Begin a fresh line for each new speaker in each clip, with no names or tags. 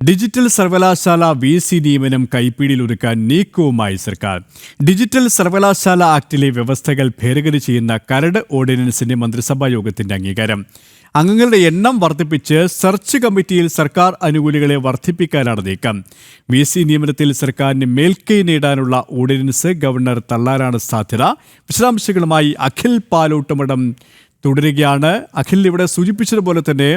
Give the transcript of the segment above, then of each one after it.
Digital സർവകലാശാല VC നിയമനം കൈപ്പിടിയിലൊതുക്കാൻ നീക്കവുമായി സർക്കാർ. ഡിജിറ്റൽ സർവകലാശാല ആക്ടിലെ വ്യവസ്ഥകൾ ഭേദഗതി ചെയ്യുന്ന കരട് ഓർഡിനൻസിന്റെ മന്ത്രിസഭാ യോഗത്തിന്റെ അംഗീകാരം. അംഗങ്ങളുടെ എണ്ണം വർദ്ധിപ്പിച്ച് സെർച്ച് കമ്മിറ്റിയിൽ സർക്കാർ അനുകൂലികളെ വർദ്ധിപ്പിക്കാനാണ് നീക്കം. VC നിയമനത്തിൽ സർക്കാരിന് മേൽക്കൈ നേടാനുള്ള ഓർഡിനൻസ് ഗവർണർ തള്ളാനാണ് സാധ്യത. വിശദാംശങ്ങളുമായി അഖിൽ പാലോട്ടുമഠം തുടരുകയാണ്. അഖിൽ ഇവിടെ സൂചിപ്പിച്ചതുപോലെ തന്നെ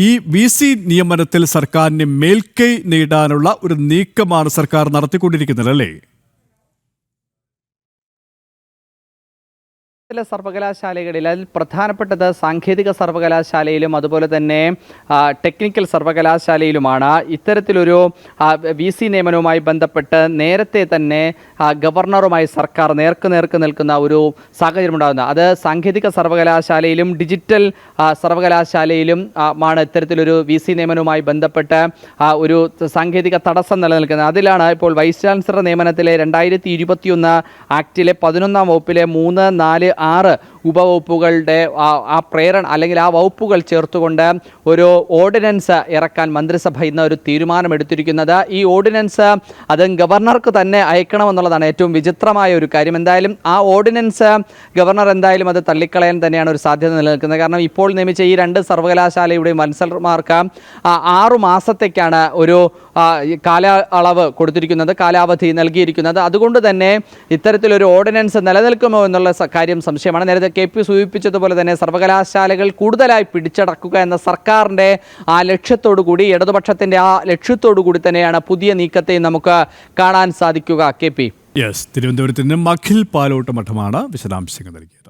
ഈ VC നിയമനത്തിൽ സർക്കാരിന് മേൽക്കൈ നേടാനുള്ള ഒരു നീക്കമാണ് സർക്കാർ നടത്തിക്കൊണ്ടിരിക്കുന്നത്, അല്ലേ?
സർവകലാശാലകളിൽ അതിൽ പ്രധാനപ്പെട്ടത് സാങ്കേതിക സർവകലാശാലയിലും അതുപോലെ തന്നെ ടെക്നിക്കൽ സർവകലാശാലയിലുമാണ്. ഇത്തരത്തിലൊരു VC നിയമനവുമായി ബന്ധപ്പെട്ട് നേരത്തെ തന്നെ ഗവർണറുമായി സർക്കാർ നേർക്ക് നിൽക്കുന്ന ഒരു സാഹചര്യം ഉണ്ടാകുന്നത്. അത് സാങ്കേതിക സർവകലാശാലയിലും ഡിജിറ്റൽ സർവകലാശാലയിലും ആണ് ഇത്തരത്തിലൊരു VC നിയമനവുമായി ബന്ധപ്പെട്ട് ഒരു സാങ്കേതിക തടസ്സം നിലനിൽക്കുന്നത്. അതിലാണ് ഇപ്പോൾ വൈസ് ചാൻസലർ നിയമനത്തിലെ 2021 ആക്ടിലെ 11ാം വകുപ്പിലെ 3, 4, 6 ഉപവകുപ്പുകളുടെ ആ പ്രേരണ അല്ലെങ്കിൽ ആ വകുപ്പുകൾ ചേർത്തുകൊണ്ട് ഒരു ഓർഡിനൻസ് ഇറക്കാൻ മന്ത്രിസഭ ഇന്ന് ഒരു തീരുമാനമെടുത്തിരിക്കുന്നത്. ഈ ഓർഡിനൻസ് അത് ഗവർണർക്ക് തന്നെ അയക്കണമെന്നുള്ളതാണ് ഏറ്റവും വിചിത്രമായ ഒരു കാര്യം. എന്തായാലും ആ ഓർഡിനൻസ് ഗവർണർ എന്തായാലും അത് തള്ളിക്കളയാൻ തന്നെയാണ് ഒരു സാധ്യത നിലനിൽക്കുന്നത്. കാരണം ഇപ്പോൾ നിയമിച്ച ഈ 2 സർവകലാശാലയുടെയും മത്സരമാർക്ക് 6 മാസത്തേക്കാണ് ഒരു കാലയളവ് കൊടുത്തിരിക്കുന്നത്, കാലാവധി നൽകിയിരിക്കുന്നത്. അതുകൊണ്ട് തന്നെ ഇത്തരത്തിലൊരു ഓർഡിനൻസ് നിലനിൽക്കുമോ എന്നുള്ള കാര്യം സംശയമാണ്. നേരത്തെ KP സൂചിപ്പിച്ചതുപോലെ തന്നെ സർവകലാശാലകൾ കൂടുതലായി പിടിച്ചടക്കുക എന്ന സർക്കാരിൻ്റെ ആ ലക്ഷ്യത്തോടു കൂടി, ഇടതുപക്ഷത്തിൻ്റെ ആ ലക്ഷ്യത്തോടു കൂടി തന്നെയാണ് പുതിയ നീക്കത്തെ നമുക്ക് കാണാൻ സാധിക്കുക. KP,
തിരുവനന്തപുരത്ത് നിന്നും അഖിൽ പാലോട്ടുമഠമാണ് വിശദാംശങ്ങൾ നൽകിയത്.